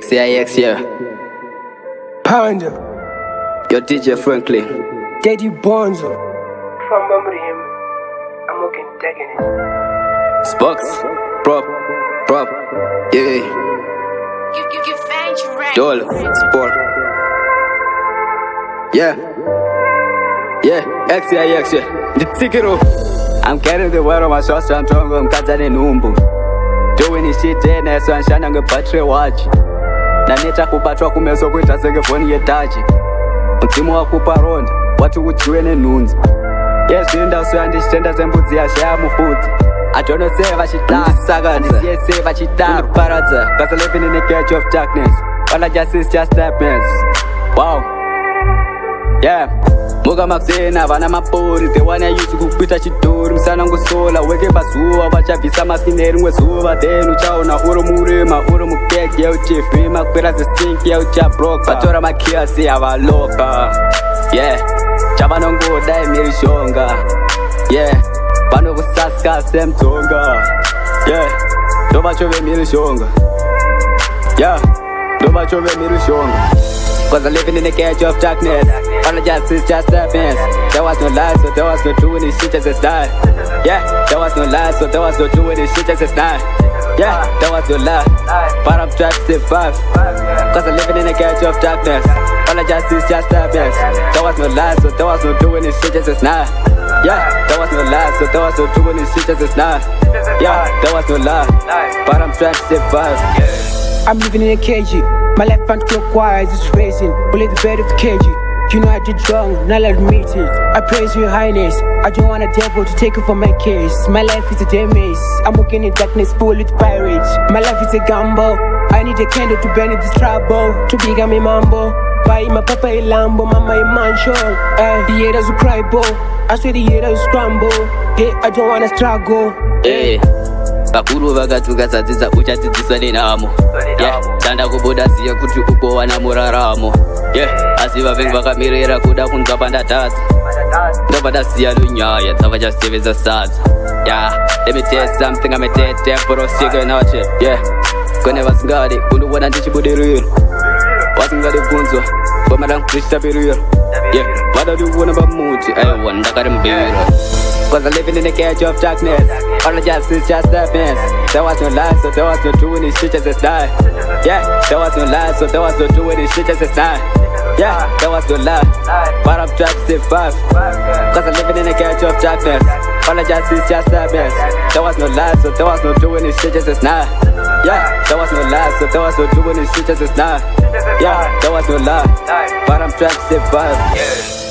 XIX, yeah. Panda, Your DJ Franklin. Daddy Bonzo. From him, I'm looking tagging it. Spox. Prop. Yeah. You found your right. Dole. Sport. Yeah. XIX, yeah. The ticket off. I'm carrying the world on my shoulders, I'm strong, I'm catching numbu. Doing this shit, and so I'm shining a battery watch. Naneta kupatwa kumeso kuita senge phone yetachi. Mtsimu wa kuparonda, watu kuchiwe nenhunzi. Yezvinda usuyandishitenda sembudzi yashaya mufudzi. I don't know say vachidasakadza yese vachidaparadza. Cause I'm living in a cage of darkness. All I just is just nightmares. Wow. Yeah. Muga makusena vana mapori the one I used to kupita chidhori musana ngusola weke pazuva vachabvisa masineri rimwe zuva then uchaona uri murima uri mukeke yauchifima kwira zisinki yauchabroka vatora makiasi yavaloka yeah chavanongoda emhirishonga yeah vanokusaska semdzonga yeah ndovachove mhirishonga yeah ndovachove mhirishonga. Cause I'm living in a cage of darkness. All I just is just happiness. There was no lie, so there was no doing this shit just as die. Yeah, there was no lie, so there was no doing this shit just as die. Yeah, there was no lie, but I'm trying to survive. Cause I'm living in a cage of darkness. All I just is just happiness. There was no lie, so there was no doing this shit just as die. Yeah, there was no lie, so there was no doing this shit just as die. Yeah, there was no lie, but I'm trying to survive. I'm living in a cage. My life anti-clockwise is racing. Only the bed of the cage. You know I did wrong, now I'll admit it. I praise your highness. I don't want a devil to take over my case. My life is a damage. I'm walking in darkness full with pirates. My life is a gamble. I need a candle to burn this trouble. To become a mambo. Buy my papa a Lambo, mama a mansion. The haters will cry, bo. I swear the haters will scramble. Hey, I don't wanna struggle. Hey. Vakuru vakatugadzadzisa uchadzidziswa nenhamo yeah tanda kubuda ziya kuti ukowana muraramo yeah asi vavengi vakamirira kuda kunzwa pandatadza ndobva ndaziya lunyaya dzavachasevesa sadza yeah let me tell you something I'm a dead for second out yeah kune vasingadi kundiona ndichibudiriro vasingadi kunzwa vamada ndichitapirira yeah vada ndikuona pamuti aiwa ndakarimbira. Cause I'm living in a cage of darkness. All I just is just happiness. There was no lie, so there was no doing this shit just as die. Yeah, there was no lie, so there was no doing this shit just as die. Yeah, there was no lie, but I'm trying to survive. Cause I'm living in a cage of darkness. All I just is just happiness. There was no lie, so there was no doing this shit just as die. Yeah, there was no lie, so there was no doing this shit just as die. Yeah, there was no lie, but I'm trying to survive.